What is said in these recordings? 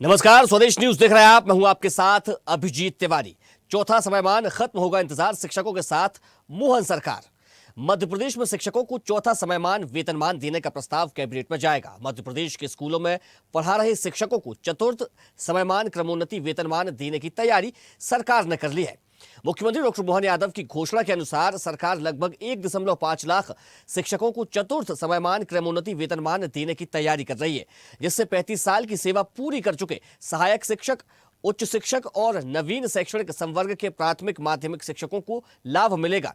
नमस्कार, स्वदेश न्यूज देख रहे हैं आप। मैं हूं आपके साथ अभिजीत तिवारी। चौथा समयमान खत्म होगा इंतजार शिक्षकों के साथ मोहन सरकार। मध्य प्रदेश में शिक्षकों को चौथा समयमान वेतनमान देने का प्रस्ताव कैबिनेट में जाएगा। मध्य प्रदेश के स्कूलों में पढ़ा रहे शिक्षकों को चतुर्थ समयमान क्रमोन्नति वेतनमान देने की तैयारी सरकार ने कर ली है। मुख्यमंत्री डॉक्टर मोहन यादव की घोषणा के अनुसार सरकार लगभग 1.5 लाख शिक्षकों को चतुर्थ समयमान क्रमोन्नति वेतनमान देने की तैयारी कर रही है, जिससे 35 साल की सेवा पूरी कर चुके सहायक शिक्षक, उच्च शिक्षक और नवीन शैक्षणिक संवर्ग के प्राथमिक माध्यमिक शिक्षकों को लाभ मिलेगा,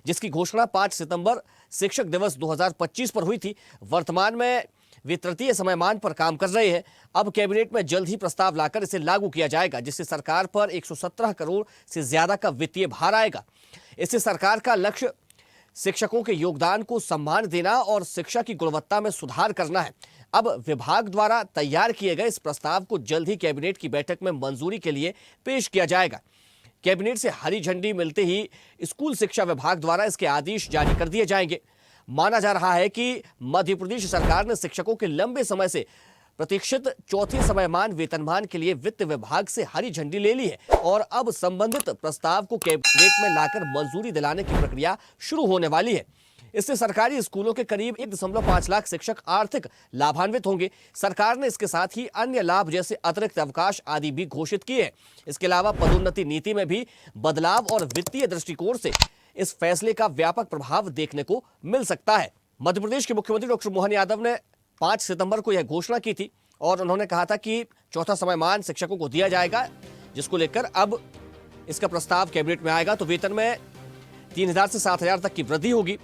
जिसकी घोषणा 5 सितंबर शिक्षक दिवस 2025 पर हुई थी। वर्तमान में वे तृतीय समयमान पर काम कर रहे हैं। अब कैबिनेट में जल्द ही प्रस्ताव लाकर इसे लागू किया जाएगा, जिससे सरकार पर 117 करोड़ से ज्यादा का वित्तीय भार आएगा। इससे सरकार का लक्ष्य शिक्षकों के योगदान को सम्मान देना और शिक्षा की गुणवत्ता में सुधार करना है। अब विभाग द्वारा तैयार किए गए इस प्रस्ताव को जल्द ही कैबिनेट की बैठक में मंजूरी के लिए पेश किया जाएगा। कैबिनेट से हरी झंडी मिलते ही स्कूल शिक्षा विभाग द्वारा इसके आदेश जारी कर दिए जाएंगे। माना जा रहा है कि मध्य प्रदेश सरकार ने शिक्षकों के लंबे समय से प्रतीक्षित चौथे समयमान वेतनमान के लिए वित्त विभाग से हरी झंडी ले ली है और अब संबंधित प्रस्ताव को कैबिनेट में लाकर मंजूरी दिलाने की प्रक्रिया शुरू होने वाली है। इससे सरकारी स्कूलों के करीब 1.5 लाख शिक्षक आर्थिक लाभान्वित होंगे। सरकार ने इसके साथ ही अन्य लाभ जैसे अतिरिक्त अवकाश आदि भी घोषित किए हैं। इसके अलावा पदोन्नति नीति में भी बदलाव और वित्तीय दृष्टिकोण से इस फैसले का व्यापक प्रभाव देखने को मिल सकता है। मध्य प्रदेश के मुख्यमंत्री डॉक्टर मोहन यादव ने 5 सितंबर को यह घोषणा की थी और उन्होंने कहा था कि चौथा समयमान शिक्षकों को दिया जाएगा, जिसको लेकर अब इसका प्रस्ताव कैबिनेट में आएगा तो वेतन में 3,000 से 7,000 तक की वृद्धि होगी।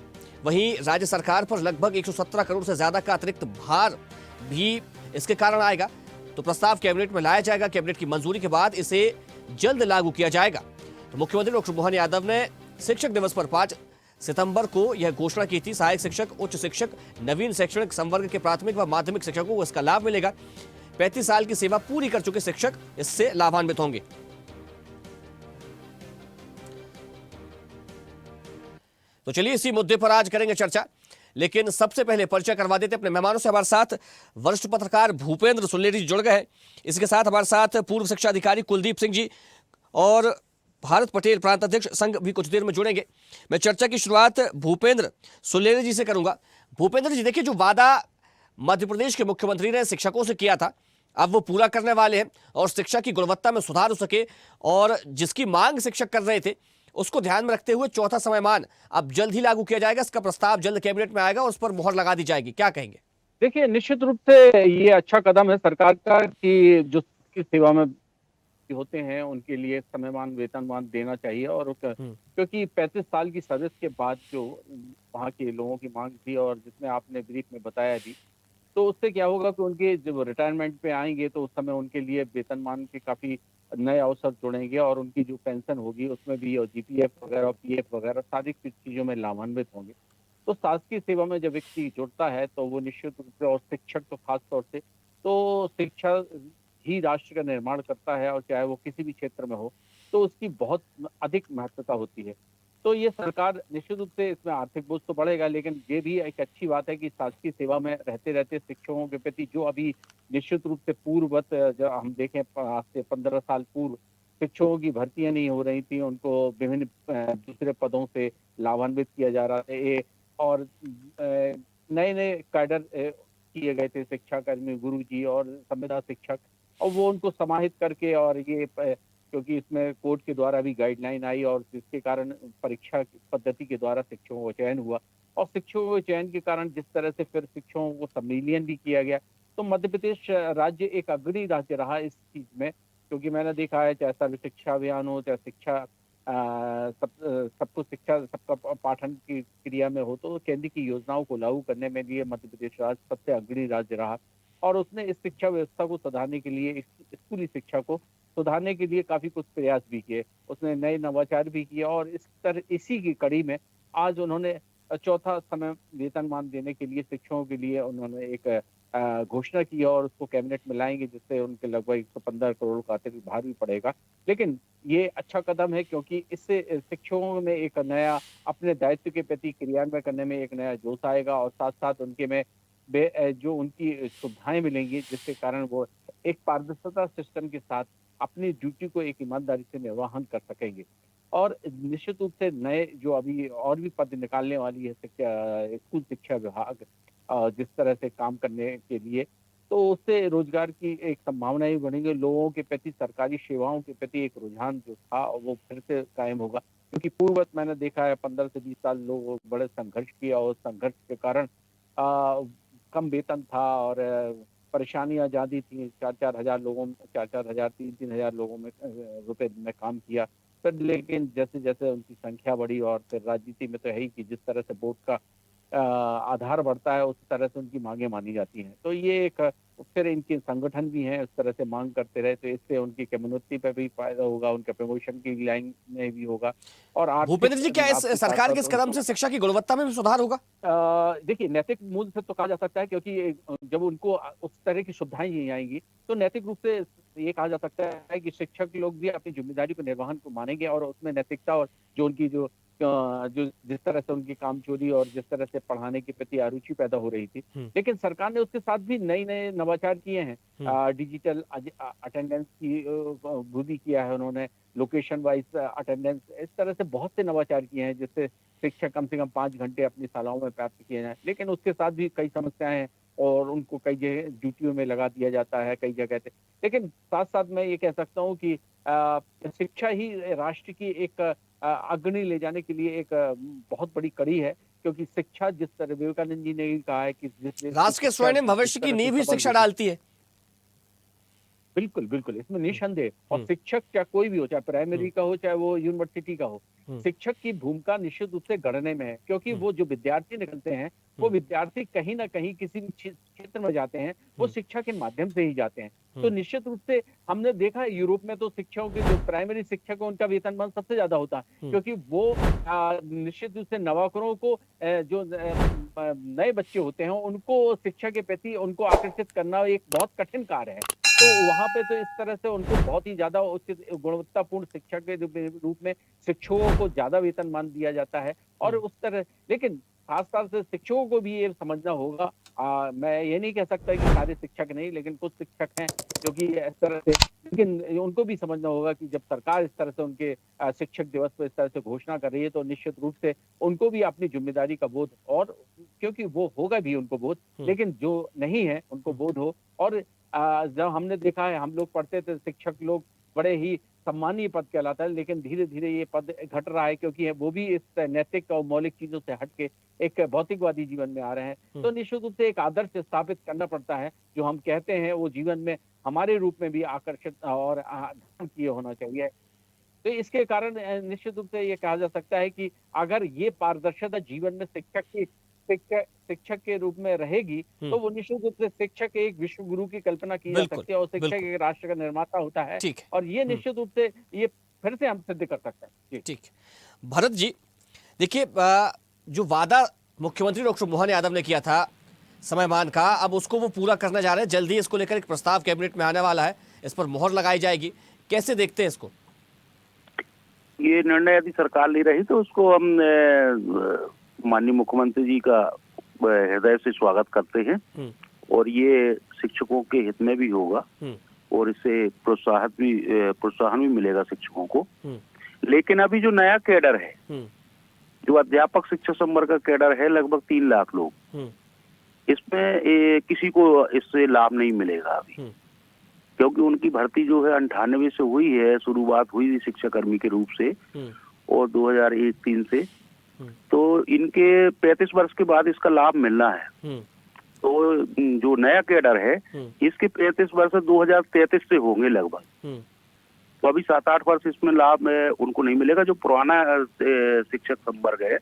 वहीं राज्य सरकार पर लगभग 117 करोड़ से ज्यादा का अतिरिक्त भार भी इसके कारण आएगा। तो प्रस्ताव कैबिनेट में लाया जाएगा। कैबिनेट की मंजूरी के बाद इसे जल्द लागू किया जाएगा। तो मुख्यमंत्री डॉक्टर मोहन यादव ने शिक्षक दिवस पर 5 सितंबर को यह घोषणा की थी। सहायक शिक्षक, उच्च शिक्षक, नवीन शैक्षणिक संवर्ग के प्राथमिक व माध्यमिक शिक्षकों को इसका लाभ मिलेगा। 35 साल की सेवा पूरी कर चुके शिक्षक इससे लाभान्वित होंगे। तो चलिए इसी मुद्दे पर आज करेंगे चर्चा, लेकिन सबसे पहले परिचय करवा देते अपने मेहमानों से। हमारे साथ वरिष्ठ पत्रकार भूपेंद्र सुल्लेरी जी जुड़ गए हैं। इसके साथ हमारे साथ पूर्व शिक्षा अधिकारी कुलदीप सिंह जी और भारत पटेल प्रांत अध्यक्ष संघ भी कुछ देर में जुड़ेंगे। मैं चर्चा की शुरुआत भूपेंद्र सुल्लेरी जी से करूंगा। भूपेंद्र जी, देखिए, जो वादा मध्य प्रदेश के मुख्यमंत्री ने शिक्षकों से किया था, अब वो पूरा करने वाले हैं और शिक्षा की गुणवत्ता में सुधार हो सके और जिसकी मांग शिक्षक कर रहे थे उसको ध्यान में रखते हुए चौथा समयमान अब जल्द ही लागू किया जाएगा। इसका प्रस्ताव जल्द कैबिनेट में आएगा और उस पर मुहर लगा दी जाएगी। क्या कहेंगे? देखिए, निश्चित रूप से ये अच्छा कदम है सरकार का कि जो की सेवा में होते हैं उनके लिए समयमान वेतनमान देना चाहिए। और क्योंकि 35 साल की सर्विस के बाद जो वहाँ के लोगों की मांग थी और जिसमें आपने ब्रीफ में बताया भी, तो उससे क्या होगा कि उनके जब रिटायरमेंट पे आएंगे तो उस समय उनके लिए वेतनमान के काफी नए अवसर जुड़ेंगे और उनकी जो पेंशन होगी उसमें भी और जीपीएफ वगैरह, पीएफ वगैरह सारी चीजों में लाभान्वित होंगे। तो शासकीय सेवा में जब व्यक्ति जुड़ता है तो वो निश्चित रूप से, और शिक्षक तो खास तौर से, तो शिक्षा ही राष्ट्र का निर्माण करता है और चाहे वो किसी भी क्षेत्र में हो तो उसकी बहुत अधिक महत्वता होती है। तो ये सरकार निश्चित रूप से इसमें आर्थिक बोझ तो बढ़ेगा, लेकिन ये भी एक अच्छी बात है कि शासकीय सेवा में रहते रहते शिक्षकों के प्रति जो अभी निश्चित रूप से पूर्ववत, जब हम देखें आज से 15 साल पूर्व शिक्षकों की भर्तियां नहीं हो रही थी, उनको विभिन्न दूसरे पदों से लाभान्वित किया जा रहा था और नए नए कैडर किए गए थे, शिक्षाकर्मी, गुरुजी और संविदा शिक्षक, और वो उनको समाहित करके, और ये क्योंकि इसमें कोर्ट के द्वारा भी गाइडलाइन आई और जिसके कारण परीक्षा पद्धति के द्वारा शिक्षकों का चयन हुआ और शिक्षकों के चयन के कारण जिस तरह से फिर शिक्षकों को संविलियन भी किया गया, तो मध्य प्रदेश राज्य एक अग्रणी राज्य रहा इस चीज में। क्योंकि मैंने देखा है, चाहे सर्व शिक्षा अभियान हो, चाहे शिक्षा सबको शिक्षा सबका पाठन की क्रिया में हो, तो केंद्र की योजनाओं को लागू करने में भी मध्य प्रदेश राज्य सबसे अग्रणी राज्य रहा और उसने इस शिक्षा व्यवस्था को सुधारने के लिए, स्कूली शिक्षा को सुधारने के लिए काफी कुछ प्रयास भी किए। उसने नए नवाचार भी किए और इसी की कड़ी में आज उन्होंने चौथा समय वेतनमान देने के लिए शिक्षकों के लिए उन्होंने एक घोषणा की और उसको कैबिनेट में लाएंगे, जिससे उनके लगभग 115 करोड़ का अतिरिक्त भार भी पड़ेगा। लेकिन ये अच्छा कदम है क्योंकि इससे शिक्षकों में एक नया अपने दायित्व के प्रति क्रियान्वयन करने में एक नया जोश आएगा और साथ साथ उनके में जो उनकी सुविधाएं मिलेंगी, जिसके कारण वो एक पारदर्शिता सिस्टम के साथ अपनी ड्यूटी को एक ईमानदारी से निर्वहन कर सकेंगे। और निश्चित रूप से नए जो अभी और भी पद निकालने वाली है स्कूल शिक्षा विभाग, जिस तरह से काम करने के लिए, तो उससे रोजगार की एक संभावनाएं बढ़ेंगी। लोगों के प्रति, सरकारी सेवाओं के प्रति एक रुझान जो था वो फिर से कायम होगा। क्योंकि पूर्ववत मैंने देखा है 15 से 20 साल लोग बड़े संघर्ष किया और संघर्ष के कारण कम वेतन था और परेशानियां ज्यादा थी। 4-4 हज़ार 3-3 हज़ार लोगों में रुपए में काम किया। फिर लेकिन जैसे जैसे उनकी संख्या बढ़ी और फिर राजनीति में तो है ही कि जिस तरह से वोट का आधार बढ़ता है उस तरह से उनकी मांगे मानी जाती हैं। तो ये एक फिर इनके संगठन भी हैं, इस तरह से मांग करते रहे तो इससे उनकी कम्युनिटी पे भी फायदा होगा, उनके प्रमोशन की लाइन में भी होगा और आर्थिक भूपेंद्र जी, क्या इस आपके साथ सरकार के साथ इस कदम से शिक्षा की गुणवत्ता में भी सुधार होगा? देखिए, नैतिक मूल्य से तो कहा जा सकता है, क्योंकि जब उनको उस तरह की सुविधाएं नहीं आएंगी तो नैतिक रूप से ये कहा जा सकता है कि शिक्षक लोग भी अपनी जिम्मेदारी को निर्वहन को मानेंगे और उसमें नैतिकता और जो उनकी जो जिस तरह से उनकी कामचोरी और जिस तरह से पढ़ाने के प्रति अरुचि पैदा हो रही थी। लेकिन सरकार ने उसके साथ भी नए नए नवाचार किए हैं। डिजिटल अटेंडेंस की वृद्धि किया है उन्होंने, लोकेशन वाइज अटेंडेंस, इस तरह से बहुत से नवाचार किए हैं जिससे शिक्षक कम से कम 5 घंटे अपनी शालाओं में प्राप्त किए जाएं। लेकिन उसके साथ भी कई समस्याएं हैं और उनको कई जगह ड्यूटियों में लगा दिया जाता है कई जगह पे। लेकिन साथ साथ मैं ये कह सकता हूँ कि शिक्षा ही राष्ट्र की एक अग्रणी ले जाने के लिए एक बहुत बड़ी कड़ी है। क्योंकि शिक्षा, जिस तरह विवेकानंद जी ने भी कहा है कि जिस देश की राष्ट्र के शिक्षा स्वर्णिम जिस भविष्य की तरह से नींव ही सबल शिक्षा होगी, डालती है। बिल्कुल, बिल्कुल, इसमें निस्संदेह। और शिक्षक क्या कोई भी हो, चाहे प्राइमरी का हो, चाहे वो यूनिवर्सिटी का हो, शिक्षक की भूमिका निश्चित रूप से गढ़ने में है। क्योंकि वो जो विद्यार्थी निकलते हैं, वो विद्यार्थी कहीं न कहीं किसी भी क्षेत्र में जाते हैं, वो शिक्षा के माध्यम से ही जाते हैं। तो निश्चित रूप से हमने देखा है यूरोप में तो शिक्षकों के जो प्राइमरी शिक्षक है उनका वेतनमान सबसे ज़्यादा होता है। क्योंकि वो निश्चित रूप से नवाकरों को जो नए बच्चे होते हैं उनको शिक्षा के प्रति उनको आकर्षित करना एक बहुत कठिन कार्य है। तो वहाँ पे तो इस तरह से उनको बहुत ही ज़्यादा उचित गुणवत्तापूर्ण शिक्षा के रूप में शिक्षकों को ज़्यादा वेतनमान दिया जाता है और उस तरह। लेकिन खास-तौर से शिक्षकों को भी ये समझना होगा। मैं ये नहीं कह सकता कि सारे शिक्षक नहीं, लेकिन कुछ शिक्षक हैं जो कि इस तरह से, लेकिन उनको भी समझना होगा कि जब सरकार इस तरह से उनके शिक्षक दिवस पे इस तरह से घोषणा कर रही है तो निश्चित रूप से उनको भी अपनी ज़िम्मेदारी का बोध, और क्योंकि वो होगा भी उनको बोध, लेकिन जो नहीं है उनको बोध हो। और जब हमने देखा है, हम लोग पढ़ते थे, शिक्षक लोग बड़े ही सम्मानीय पद कहलाता है, लेकिन धीरे-धीरे ये पद घट रहा है क्योंकि वो भी इस नैतिक और मौलिक चीज़ों से हट के एक भौतिकवादी जीवन में आ रहे हैं। तो निश्चित रूप से एक आदर्श स्थापित करना पड़ता है, जो हम कहते हैं वो जीवन में हमारे रूप में भी आकर्षित और धारण किए होना चाहिए। तो इसके कारण निश्चित रूप से ये कहा जा सकता है कि अगर ये पारदर्शिता जीवन में शिक्षक के रूप में रहेगी, तो वो निश्चित रूप से शिक्षक एक विश्व गुरु की कल्पना की जा बिल्कुल, सकती है और शिक्षक बिल्कुल। एक राष्ट्र का निर्माता होता है। ठीक है। और ये निश्चित रूप से ये फिर से हम सिद्ध कर सकते हैं। जी। ठीक है। भरत जी, देखिए, जो वादा मुख्यमंत्री डॉक्टर मोहन यादव ने किया था समयमान का, अब उसको वो पूरा करने जा रहे हैं। जल्दी इसको लेकर एक प्रस्ताव कैबिनेट में आने वाला है, इस पर मोहर लगाई जाएगी। कैसे देखते हैं इसको? ये निर्णय यदि सरकार ले रही तो उसको हम माननीय मुख्यमंत्री जी का हृदय से स्वागत करते हैं और ये शिक्षकों के हित में भी होगा और इससे प्रोत्साहन भी मिलेगा शिक्षकों को। लेकिन अभी जो नया कैडर है, जो अध्यापक शिक्षक संवर्ग का कैडर है, लगभग 3 लाख लोग, इसमें किसी को इससे लाभ नहीं मिलेगा अभी, क्योंकि उनकी भर्ती जो है 98 से हुई है, शुरुआत हुई थी शिक्षाकर्मी के रूप से और 2001-03 से, तो इनके 35 वर्ष के बाद इसका लाभ मिलना है। तो जो नया कैडर है इसके 35 वर्ष 2033 से होंगे लगभग, तो अभी 7-8 वर्ष इसमें लाभ उनको नहीं मिलेगा। जो पुराना शिक्षक संवर्ग है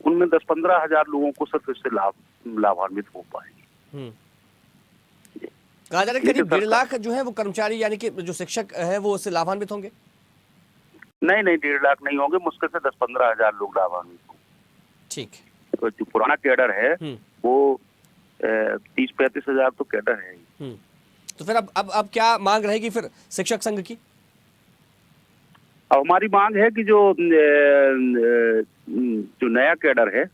उनमें 10-15 हजार लोगों को सिर्फ इससे लाभान्वित हो पाएंगे। कहा जा रहा है करीब 1.5 लाख जो है वो कर्मचारी, यानी कि जो शिक्षक है वो उससे लाभान्वित होंगे। नहीं, 1.5 लाख नहीं होंगे, मुश्किल से 10-15 हजार लोग लाभान्वित होंगे। ठीक। तो जो पुराना कैडर है वो 30-35 हजार तो कैडर है ही। तो फिर अब क्या मांग रहेगी फिर शिक्षक संघ की? अब हमारी मांग है कि जो नया कैडर है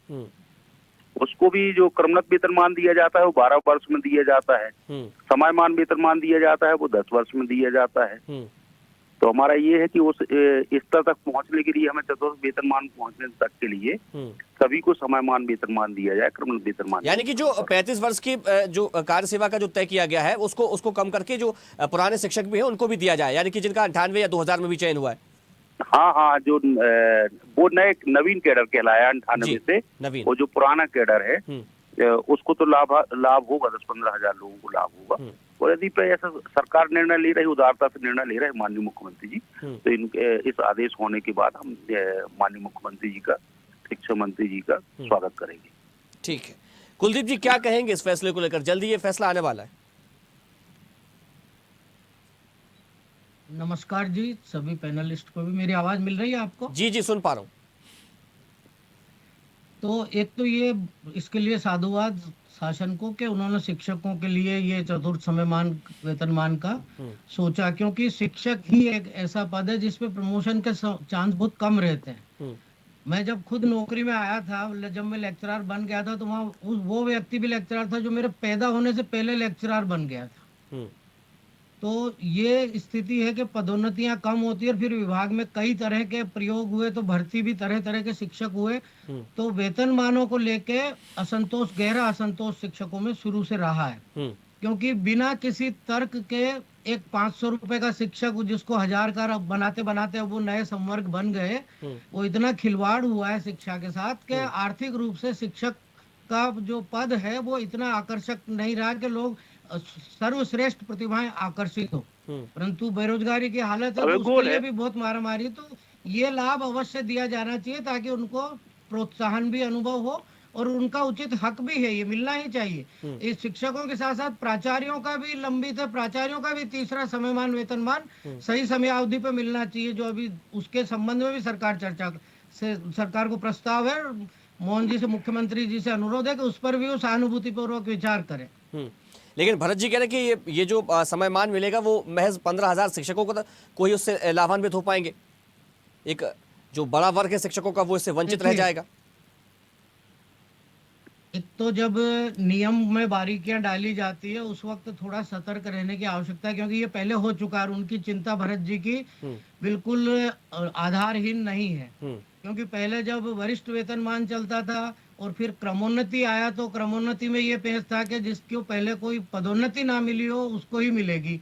उसको भी जो क्रमगत वेतनमान दिया जाता है वो 12 वर्ष में दिया जाता है। समयमान वेतनमान दिया जाता है वो 10 वर्ष में दिया जाता है। तो हमारा ये है कि उस स्तर तक पहुंचने के लिए हमें चतुर्थ वेतनमान पहुंचने तक के लिए सभी को समयमान वेतनमान दिया जाए, क्रमगत वेतनमान। यानी कि जो 35 वर्ष की जो कार्य सेवा का जो तय किया गया है उसको कम करके जो पुराने शिक्षक भी हैं उनको भी दिया जाए, यानी कि जिनका 98 या 2000 में भी चयन हुआ है। हाँ, जो वो नवीन कैडर कहलाया 98 से, नवीन। वो जो पुराना कैडर है उसको तो लाभ होगा, 10-15 हजार लोगों को लाभ होगा। और यदि पे ऐसा सरकार निर्णय ले रही, उदारता से निर्णय ले रहे माननीय मुख्यमंत्री जी, तो इनके इस आदेश होने के बाद हम माननीय मुख्यमंत्री जी का, शिक्षा मंत्री जी का स्वागत करेंगे। ठीक है, कुलदीप जी क्या कहेंगे इस फैसले को लेकर? जल्दी ये फैसला आने वाला है। नमस्कार जी, सभी पैनलिस्ट को भी मेरी आवाज मिल रही है आपको? जी जी, सुन पा रहा हूँ। तो एक तो ये इसके लिए साधुवाद शासन को कि उन्होंने शिक्षकों के लिए ये चतुर्थ समयमान वेतनमान का सोचा, क्योंकि शिक्षक ही एक ऐसा पद है जिसपे प्रमोशन के चांस बहुत कम रहते हैं। मैं जब खुद नौकरी में आया था, जब मैं लेक्चरर बन गया था, तो वहाँ वो व्यक्ति भी लेक्चरर था जो मेरे पैदा होने से पहले लेक्चरर बन गया था। तो ये स्थिति है कि पदोन्नतियां कम होती है, और फिर विभाग में कई तरह के प्रयोग हुए, तो भर्ती भी तरह तरह के शिक्षक हुए, तो वेतनमानों को लेके असंतोष, गहरा असंतोष शिक्षकों में शुरू से रहा है। क्योंकि बिना किसी तर्क के एक 500 रुपए का शिक्षक जिसको 1000 का बनाते बनाते वो नए संवर्ग बन गए, वो इतना खिलवाड़ हुआ है शिक्षा के साथ कि आर्थिक रूप से शिक्षक का जो पद है वो इतना आकर्षक नहीं रहा कि लोग सर्वश्रेष्ठ प्रतिभाएं आकर्षित हो। परंतु बेरोजगारी की हालत है, तो उसके लिए भी बहुत मारामारी। तो ये लाभ अवश्य दिया जाना चाहिए ताकि उनको प्रोत्साहन भी अनुभव हो, और उनका उचित हक भी है, ये मिलना ही चाहिए। इस शिक्षकों के साथ साथ प्राचार्यों का भी लंबित है, प्राचार्यों का भी तीसरा समयमान वेतनमान सही समयावधि पे मिलना चाहिए, जो अभी उसके संबंध में भी सरकार को प्रस्ताव है। मोहन जी से, मुख्यमंत्री जी से अनुरोध है कि उस पर भी वो सहानुभूति पूर्वक विचार करें। लेकिन भरत जी कह रहे हैं कि ये जो समयमान मिलेगा वो महज 15,000 शिक्षकों को ही उससे लाभान्वित हो पाएंगे। एक जो बड़ा वर्ग है शिक्षकों का वो इससे वंचित रह जाएगा। एक तो जब नियम में बारीकियां डाली जाती है उस वक्त थोड़ा सतर्क रहने की आवश्यकता है, क्योंकि ये पहले हो चुका है और उनकी चिंता भरत जी की बिल्कुल आधारहीन नहीं है। क्योंकि पहले जब वरिष्ठ वेतनमान चलता था और फिर क्रमोन्नति आया, तो क्रमोन्नति में ये पेश था कि जिसको पहले कोई पदोन्नति ना मिली हो उसको ही मिलेगी,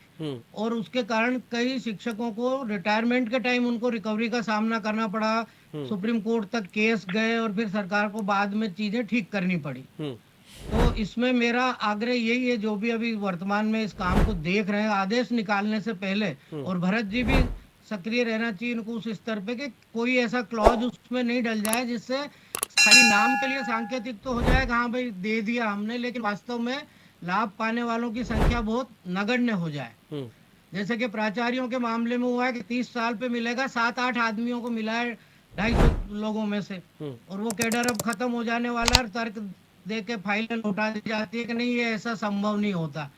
और उसके कारण कई शिक्षकों को रिटायरमेंट के टाइम उनको रिकवरी का सामना करना पड़ा, सुप्रीम कोर्ट तक केस गए, और फिर सरकार को बाद में चीजें ठीक करनी पड़ी। तो इसमें मेरा आग्रह यही है, जो भी अभी वर्तमान में इस काम को देख रहे हैं, आदेश निकालने से पहले, और भरत जी भी सक्रिय रहना चाहिए इनको उस स्तर पे कि कोई ऐसा क्लॉज उसमें नहीं डल जाए जिससे खाली नाम के लिए सांकेतिक तो हो जाएगा, हाँ भाई दे दिया हमने, लेकिन वास्तव में लाभ पाने वालों की संख्या बहुत नगण्य हो जाए। जैसे कि प्राचार्यों के मामले में हुआ है कि 30 साल पे मिलेगा, 7-8 आदमियों को मिला है 250 लोगों में से, और वो कैडर अब खत्म हो जाने वाला है, तर्क दे के फाइलें लौटा दी जाती है कि नहीं ये ऐसा संभव नहीं होता।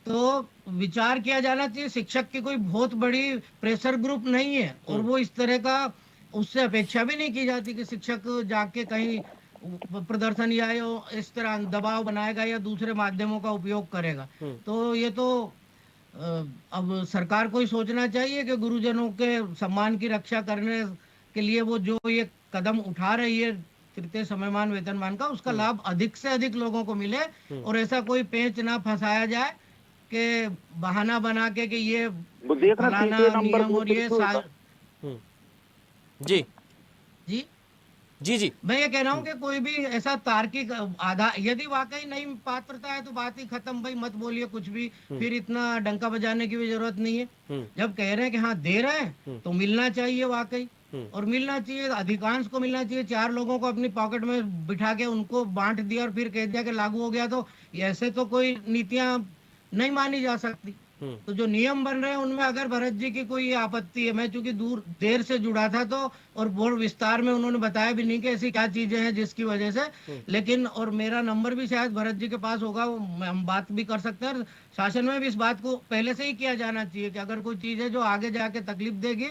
तो विचार किया जाना चाहिए। शिक्षक की कोई बहुत बड़ी प्रेशर ग्रुप नहीं है, और वो इस तरह का उससे अपेक्षा भी नहीं की जाती कि शिक्षक जाके कहीं प्रदर्शन या इस तरह दबाव बनाएगा या दूसरे माध्यमों का उपयोग करेगा। तो ये तो अब सरकार को ही सोचना चाहिए कि गुरुजनों के सम्मान की रक्षा करने के लिए वो जो ये कदम उठा रही है तृतीय समयमान वेतनमान का, उसका लाभ अधिक से अधिक लोगों को मिले, और ऐसा कोई पेंच ना फंसाया जाए कि बहाना बना के कि ये फलाना नियम और ये जी जी जी जी मैं ये कह रहा हूँ कि कोई भी ऐसा तार्किक आधार, यदि वाकई नहीं पात्रता है तो बात ही खत्म, भाई मत बोलिए कुछ भी, फिर इतना डंका बजाने की भी जरूरत नहीं है। जब कह रहे हैं कि हाँ दे रहे हैं तो मिलना चाहिए वाकई, और मिलना चाहिए, अधिकांश को मिलना चाहिए। 4 लोगों को अपनी पॉकेट में बिठा के उनको बांट दिया और फिर कह दिया कि लागू हो गया, तो ऐसे तो कोई नीतियां नहीं मानी जा सकती। तो जो नियम बन रहे हैं उनमें अगर भरत जी की कोई आपत्ति है, मैं चूंकि देर से जुड़ा था तो, और बहुत विस्तार में उन्होंने बताया भी नहीं कि ऐसी क्या चीजें हैं जिसकी वजह से, लेकिन और मेरा नंबर भी शायद भरत जी के पास होगा, हम बात भी कर सकते हैं। और शासन में भी इस बात को पहले से ही किया जाना चाहिए कि अगर कोई चीज है जो आगे जाके तकलीफ देगी,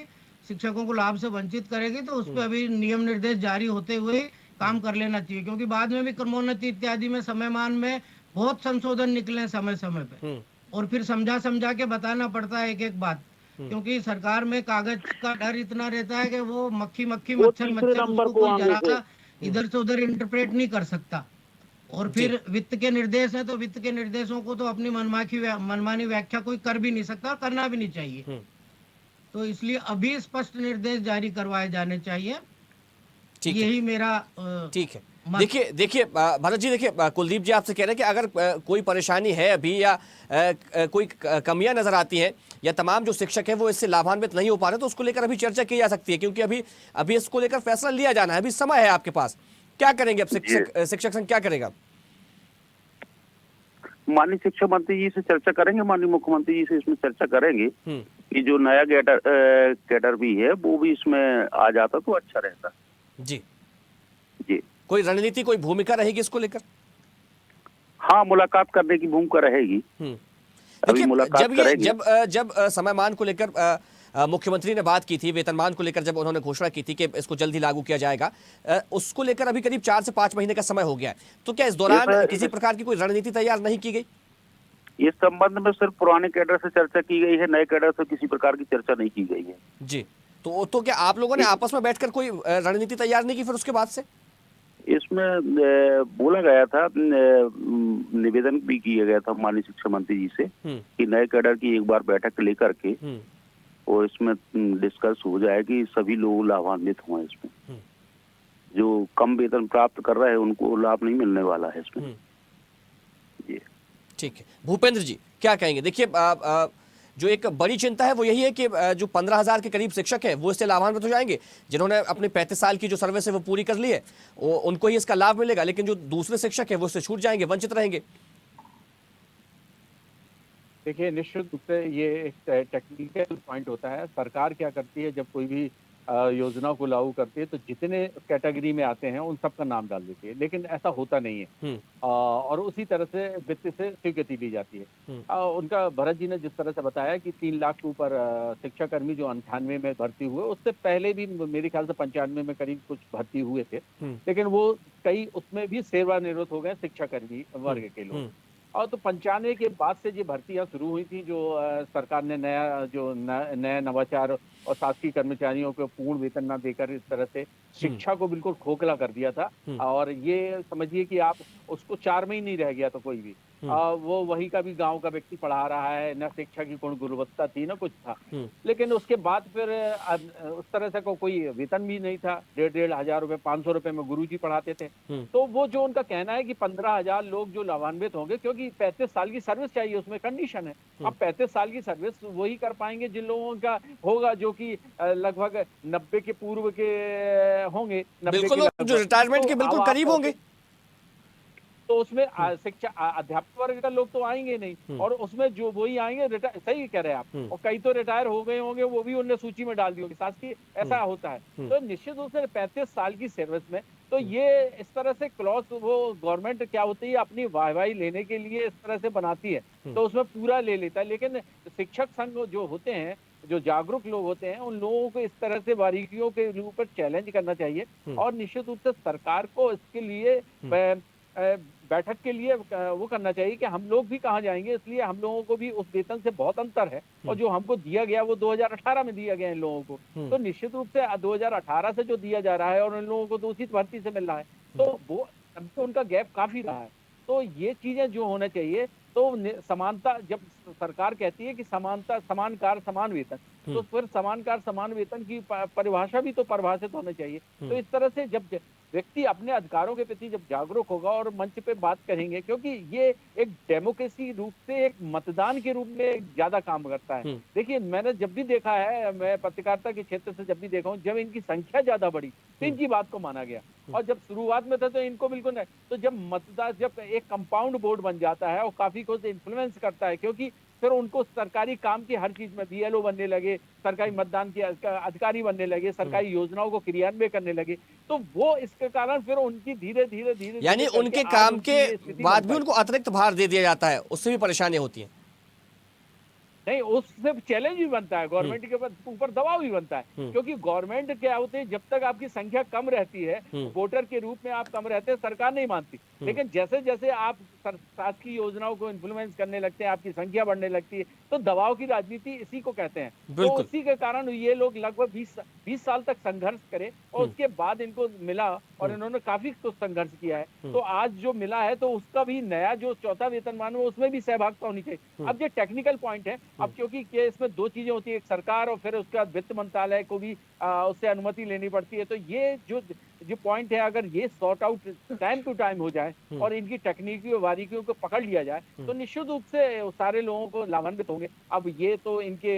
शिक्षकों को लाभ से वंचित करेगी, तो उस पर अभी नियम निर्देश जारी होते हुए काम कर लेना चाहिए, क्योंकि बाद में भी क्रमोन्नति इत्यादि में समयमान में बहुत संशोधन निकले समय समय पे, और फिर समझा समझा के बताना पड़ता है एक एक बात, क्योंकि सरकार में कागज का डर इतना रहता है कि वो मक्खी मक्खी वो मच्छर तीसरे मच्छर नंबर उसको को कोई आगे जरा थे। सा इधर से उधर इंटरप्रेट नहीं कर सकता। और जी फिर वित्त के निर्देश है तो वित्त के निर्देशों को तो अपनी मनमानी व्याख्या कोई कर भी नहीं सकता और करना भी नहीं चाहिए। तो इसलिए अभी स्पष्ट निर्देश जारी करवाए जाने चाहिए, ठीक है, यही मेरा ठीक है। मत। देखिए देखिए भरत जी, देखिए कुलदीप जी आपसे कह रहे हैं कि अगर कोई परेशानी है अभी या कोई कमियां नजर आती हैं या तमाम जो शिक्षक हैं वो इससे लाभान्वित नहीं हो पा रहे, तो उसको लेकर अभी चर्चा की जा सकती है, क्योंकि अभी अभी इसको लेकर फैसला लिया जाना है, अभी समय है आपके पास। क्या करेंगे अब जी, शिक्षक संघ क्या करेगा? माननीय शिक्षा मंत्री जी से चर्चा करेंगे, माननीय मुख्यमंत्री जी से इसमें चर्चा करेंगे कि जो नया कैडर भी है वो भी इसमें आ जाता तो अच्छा रहता। जी, जी कोई रणनीति, कोई भूमिका रहेगी इसको लेकर? हाँ, मुलाकात करने की भूमिका रहेगी। अभी देखिए, मुलाकात जब ये करेंगे। जब समयमान को लेकर मुख्यमंत्री ने बात की थी, वेतनमान को लेकर जब उन्होंने घोषणा की थी कि इसको जल्द ही लागू किया जाएगा, उसको लेकर अभी करीब 4 से 5 महीने का समय हो गया है, तो क्या इस दौरान किसी प्रकार की कोई रणनीति तैयार नहीं की गई? इस संबंध में सिर्फ पुराने कैडर से चर्चा की गई है, नए कैडर से किसी प्रकार की चर्चा नहीं की गई है। जी, तो क्या आप लोगों ने आपस में बैठकर कोई रणनीति तैयार नहीं की फिर उसके बाद से? इसमें बोला गया था, निवेदन भी किया गया था माननीय शिक्षा मंत्री जी से कि नए कैडर की एक बार बैठक लेकर के और इसमें डिस्कस हो जाए कि सभी लोग लाभान्वित हों इसमें। जो कम वेतन प्राप्त कर रहे हैं उनको लाभ नहीं मिलने वाला है इसमें। जी ठीक है, भूपेंद्र जी क्या कहेंगे? देखिए, जो एक बड़ी चिंता है वो यही है कि जो 15,000 के करीब शिक्षक हैं वो इससे लाभान्वित हो जाएंगे, जिन्होंने अपनी 35 साल की जो सर्विस है वो पूरी कर ली है, उनको ही इसका लाभ मिलेगा, लेकिन जो दूसरे शिक्षक हैं वो इससे छूट जाएंगे, वंचित रहेंगे। देखिए, निश्चित रूप से ये एक टेक्निकल पॉइंट होता है। सरकार क्या करती है, जब कोई भी योजना को लागू करती है तो जितने कैटेगरी में आते हैं उन सबका नाम डाल देती है, लेकिन ऐसा होता नहीं है। और उसी तरह से वित्त से स्वीकृति ली जाती है। उनका भरत जी ने जिस तरह से बताया कि 3 लाख के ऊपर शिक्षाकर्मी जो 98 में भर्ती हुए, उससे पहले भी मेरे ख्याल से 95 में करीब कुछ भर्ती हुए थे, लेकिन वो कई उसमें भी सेवानिवृत्त हो गए शिक्षाकर्मी वर्ग के लोग। और तो 95 के बाद से ये भर्तियां शुरू हुई थी, जो सरकार ने नया नवाचार और शासकीय कर्मचारियों को पूर्ण वेतन न देकर इस तरह से शिक्षा को बिल्कुल खोखला कर दिया था। और ये समझिए कि आप उसको 4 में ही नहीं रह गया था कोई भी। वो वही का भी गांव का व्यक्ति पढ़ा रहा है, न शिक्षा की कोई गुणवत्ता थी न कुछ था। लेकिन उसके बाद फिर उस तरह से कोई वेतन भी नहीं था। 1,500 1,500 रुपए 500 रुपए में गुरुजी पढ़ाते थे। तो वो जो उनका कहना है कि 15,000 लोग जो लाभान्वित होंगे, क्योंकि 35 साल की सर्विस चाहिए, उसमें कंडीशन है। अब 35 साल की सर्विस वही कर पाएंगे जिन लोगों का होगा जो कि लगभग 90 के पूर्व के होंगे, 90 बिल्कुल, के जो रिटायरमेंट के बिल्कुल करीब होंगे, तो उसमें शिक्षा अध्यापक वर्ग का लोग तो आएंगे नहीं। और उसमें जो वही आएंगे, सही कह रहे हैं आप, और कई तो रिटायर हो गए होंगे, वो भी उन्हें सूची में डाल दी होगी शासकीय, ऐसा होता है। तो निश्चित रूप से 35 साल की सर्विस में तो ये इस तरह से क्लॉज वो गवर्नमेंट क्या होती है अपनी वाहवाही लेने के लिए इस तरह से बनाती है, तो उसमें पूरा ले लेता है। लेकिन शिक्षक संघ जो होते हैं, जो जागरूक लोग होते हैं, उन लोगों को इस तरह से बारीकियों के ऊपर चैलेंज करना चाहिए। और निश्चित रूप से सरकार को इसके लिए बैठक के लिए वो करना चाहिए कि हम लोग भी कहाँ जाएंगे, इसलिए हम लोगों को भी उस वेतन से बहुत अंतर है। और जो हमको दिया गया वो 2018 में दिया गया इन लोगों को, तो निश्चित रूप से 2018 से जो दिया जा रहा है और इन लोगों को तो उसी भर्ती से मिल रहा है, तो वो तो उनका गैप काफी रहा है। तो ये चीजें जो होना चाहिए, तो समानता, जब सरकार कहती है कि समानता, समान कार्य समान वेतन, तो फिर समान कार्य समान वेतन की परिभाषा भी तो परिभाषित होनी चाहिए। तो इस तरह से जब व्यक्ति अपने अधिकारों के प्रति जब जागरूक होगा और मंच पे बात करेंगे, क्योंकि ये एक डेमोक्रेसी रूप से एक मतदान के रूप में ज्यादा काम करता है। देखिए, मैंने जब भी देखा है, मैं पत्रकारिता के क्षेत्र से जब भी देखा हूँ, जब इनकी संख्या ज्यादा बढ़ी तो इनकी बात को माना गया, और जब शुरुआत में था तो इनको बिल्कुल नहीं। तो जब एक कंपाउंड बोर्ड बन जाता है और काफी कुछ इन्फ्लुएंस करता है, क्योंकि फिर उनको सरकारी काम की हर चीज में बीएलओ बनने लगे, सरकारी मतदान के अधिकारी बनने लगे, सरकारी योजनाओं को क्रियान्वयन करने लगे, तो वो इसके कारण फिर उनकी धीरे धीरे यानी उनके काम के बाद भी उनको अतिरिक्त भार दे दिया जाता है, उससे भी परेशानियां होती हैं। नहीं, उससे चैलेंज भी बनता है, गवर्नमेंट के ऊपर दबाव भी बनता है, क्योंकि गवर्नमेंट क्या होते हैं, जब तक आपकी संख्या कम रहती है, वोटर के रूप में आप कम रहते हैं, सरकार नहीं मानती। लेकिन जैसे जैसे आप शासकीय योजनाओं को इन्फ्लुएंस करने लगते हैं, आपकी संख्या बढ़ने लगती है, तो दबाव की राजनीति इसी को कहते हैं। तो उसी के कारण ये लोग लगभग 20 साल तक संघर्ष करे और उसके बाद इनको मिला, और इन्होंने काफी कुछ संघर्ष किया है। तो आज जो मिला है, तो उसका भी नया जो चौथा वेतनमान है, उसमें भी सहभागिता होनी चाहिए। अब ये टेक्निकल पॉइंट है, अब क्योंकि इसमें दो चीजें होती है, एक सरकार और फिर उसके बाद वित्त मंत्रालय को भी उससे अनुमति लेनी पड़ती है। तो ये जो पॉइंट है, अगर ये sort out time to time हो जाए और इनकी तकनीकी और बारीकियों को पकड़ लिया जाए, तो निश्चित रूप से सारे लोगों को लाभान्वित होंगे। अब ये तो इनके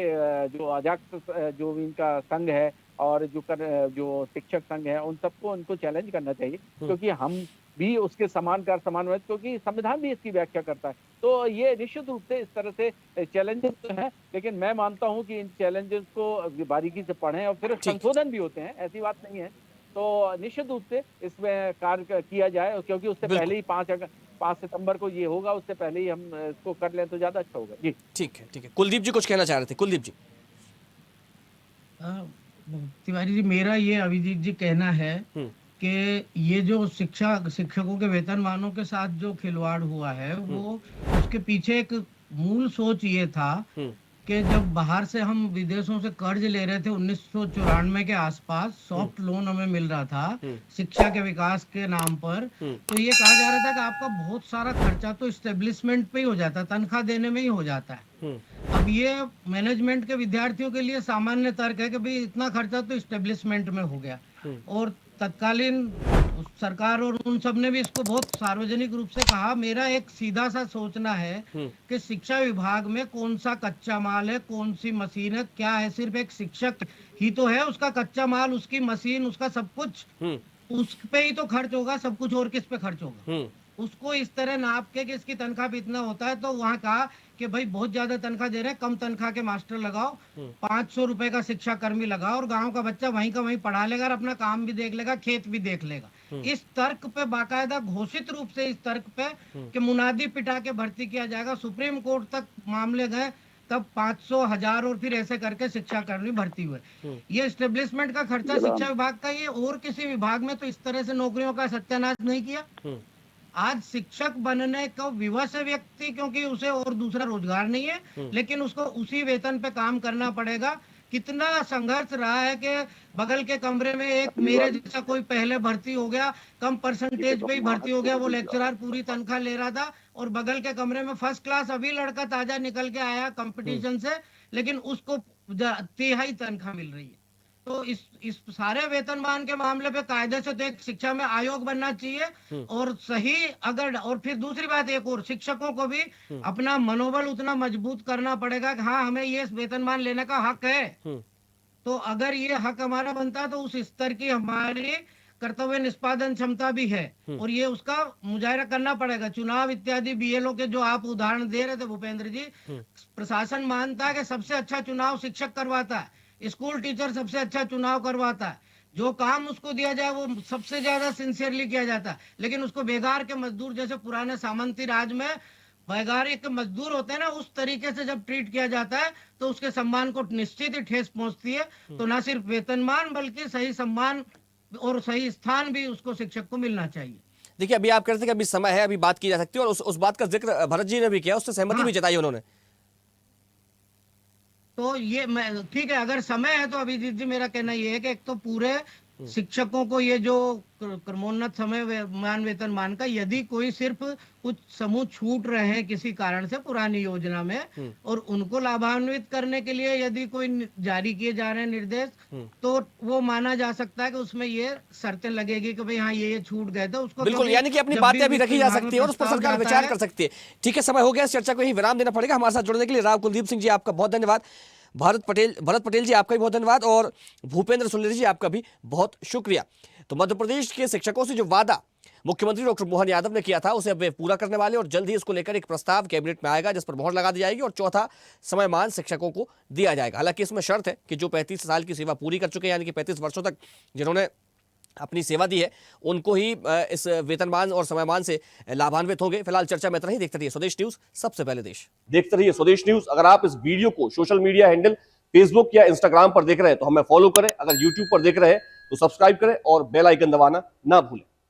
जो अध्यक्ष, जो इनका संघ है और जो शिक्षक संघ है, उन सबको उनको चैलेंज करना चाहिए, क्योंकि हम भी उसके समान क्योंकि संविधान भी इसकी व्याख्या करता है। तो ये निश्चित रूप से इस तरह से चैलेंजेस तो हैं, लेकिन मैं मानता हूं कि इन चैलेंजेस को बारीकी से पढ़ें और फिर संशोधन भी होते हैं, ऐसी बात नहीं है। तो निश्चित रूप से इसमें कार्य किया जाए, क्योंकि उससे पहले ही 5 सितंबर को ये होगा, उससे पहले ही हम इसको कर लें तो ज्यादा अच्छा होगा। जी ठीक है। कुलदीप जी कुछ कहना चाह रहे थे। कुलदीप जी। तिवारी जी, मेरा ये अभिजीत जी कहना है कि ये जो शिक्षकों के वेतनमानों के साथ जो खिलवाड़ हुआ है, वो उसके पीछे एक मूल सोच ये था कि जब बाहर से हम विदेशों से कर्ज ले रहे थे 1994 के आसपास, सॉफ्ट लोन हमें मिल रहा था शिक्षा के विकास के नाम पर, तो ये कहा जा रहा था कि आपका बहुत सारा खर्चा तो इस्टेब्लिशमेंट पे ही हो जाता है, तनख्वाह देने में ही हो जाता है। अब ये मैनेजमेंट के विद्यार्थियों के लिए सामान्य तर्क है कि भाई इतना खर्चा तो इस्टेब्लिशमेंट में हो गया, और तत्कालीन सरकार और उन सब ने भी इसको बहुत सार्वजनिक रूप से कहा। मेरा एक सीधा सा सोचना है कि शिक्षा विभाग में कौन सा कच्चा माल है, कौन सी मशीन है, क्या है, सिर्फ एक शिक्षक ही तो है, उसका कच्चा माल, उसकी मशीन, उसका सब कुछ, उस पे ही तो खर्च होगा, सब कुछ और किस पे खर्च होगा। उसको इस तरह नाप के कि इसकी तनख्वाह भी इतना होता है, तो वहाँ कहा कि भाई बहुत ज्यादा तनख्वाह दे रहे हैं, कम तनख्वाह के मास्टर लगाओ, 500 रुपए का शिक्षा कर्मी लगाओ, और गांव का बच्चा वहीं का वहीं पढ़ा लेगा और अपना काम भी देख लेगा, खेत भी देख लेगा। इस तर्क पे बाकायदा घोषित रूप से, इस तर्क पे कि मुनादी पिटा के भर्ती किया जाएगा, सुप्रीम कोर्ट तक मामले गए, तब 500, 1000 और फिर ऐसे करके शिक्षा कर्मी भर्ती हुए। ये एस्टेब्लिशमेंट का खर्चा शिक्षा विभाग का, ये और किसी विभाग में तो इस तरह से नौकरियों का सत्यानाश नहीं किया। आज शिक्षक बनने को विवश है व्यक्ति, क्योंकि उसे और दूसरा रोजगार नहीं है, लेकिन उसको उसी वेतन पे काम करना पड़ेगा। कितना संघर्ष रहा है कि बगल के कमरे में एक मेरे जैसा कोई पहले भर्ती हो गया, कम परसेंटेज पे ही भर्ती हो गया, वो लेक्चरर पूरी तनख्वाह ले रहा था, और बगल के कमरे में फर्स्ट क्लास अभी लड़का ताजा निकल के आया कंपटीशन से, लेकिन उसको 3/4 तनख्वाह मिल रही है। तो इस सारे वेतनमान के मामले पे कायदे से तो एक शिक्षा में आयोग बनना चाहिए, और सही अगर, और फिर दूसरी बात एक और, शिक्षकों को भी अपना मनोबल उतना मजबूत करना पड़ेगा कि हाँ, हमें ये वेतनमान लेने का हक है। तो अगर ये हक हमारा बनता है, तो उस स्तर की हमारी कर्तव्य निष्पादन क्षमता भी है, और ये उसका मुजाहरा करना पड़ेगा। चुनाव इत्यादि बीएलओ के जो आप उदाहरण दे रहे थे भूपेंद्र जी, प्रशासन मानता है कि सबसे अच्छा चुनाव शिक्षक करवाता है, स्कूल टीचर सबसे अच्छा चुनाव करवाता है, जो काम उसको दिया जाए वो सबसे ज्यादा सिंसियरली किया जाता है, लेकिन उसको बेगार के मजदूर, जैसे पुराने सामंती राज में बेगार के मजदूर होते हैं ना, उस तरीके से जब ट्रीट किया जाता है, तो उसके सम्मान को निश्चित ही ठेस पहुंचती है। तो न सिर्फ वेतनमान, बल्कि सही सम्मान और सही स्थान भी उसको शिक्षक को मिलना चाहिए। देखिए, अभी आप कह रहे थे कि अभी समय है, अभी बात की जा सकती है, और उस बात का जिक्र भरत जी ने भी किया, उससे सहमति भी जताई उन्होंने। तो ये मैं ठीक है, अगर समय है तो अभिजीत जी, मेरा कहना ये है कि एक तो पूरे शिक्षकों को ये जो क्रमोन्नत समय मान वेतनमान का, यदि कोई सिर्फ कुछ समूह छूट रहे हैं किसी कारण से पुरानी योजना में, और उनको लाभान्वित करने के लिए यदि कोई जारी किए जा रहे हैं निर्देश, तो वो माना जा सकता है कि उसमें ये शर्तें लगेगी कि भाई हाँ, ये छूट गए थे उसको, बिल्कुल, यानी कि अपनी बातें अभी रखी जा सकती है और उस पर सरकार विचार कर सकती है। ठीक है, समय हो गया, इस चर्चा को यहीं विराम देना पड़ेगा। हमारे साथ जुड़ने के लिए राव कुलदीप सिंह जी, आपका बहुत धन्यवाद। भरत पटेल जी, आपका भी बहुत धन्यवाद, और भूपेंद्र सुलेरी जी, आपका भी बहुत शुक्रिया। तो मध्य प्रदेश के शिक्षकों से जो वादा मुख्यमंत्री डॉक्टर मोहन यादव ने किया था, उसे अब वे पूरा करने वाले, और जल्द ही इसको लेकर एक प्रस्ताव कैबिनेट में आएगा, जिस पर मोहर लगा दी जाएगी और चौथा समयमान शिक्षकों को दिया जाएगा। हालांकि इसमें शर्त है कि जो 35 साल की सेवा पूरी कर चुके हैं, यानी कि 35 वर्षों तक जिन्होंने अपनी सेवा दी है उनको ही इस वेतनमान और समयमान से लाभान्वित होंगे। फिलहाल चर्चा में इतना ही। देखते रहिए स्वदेश न्यूज, सबसे पहले देश। देखते रहिए स्वदेश न्यूज। अगर आप इस वीडियो को सोशल मीडिया हैंडल फेसबुक या इंस्टाग्राम पर देख रहे हैं तो हमें फॉलो करें। अगर यूट्यूब पर देख रहे हैं तो सब्सक्राइब करें और बेल आइकन दबाना ना भूलें।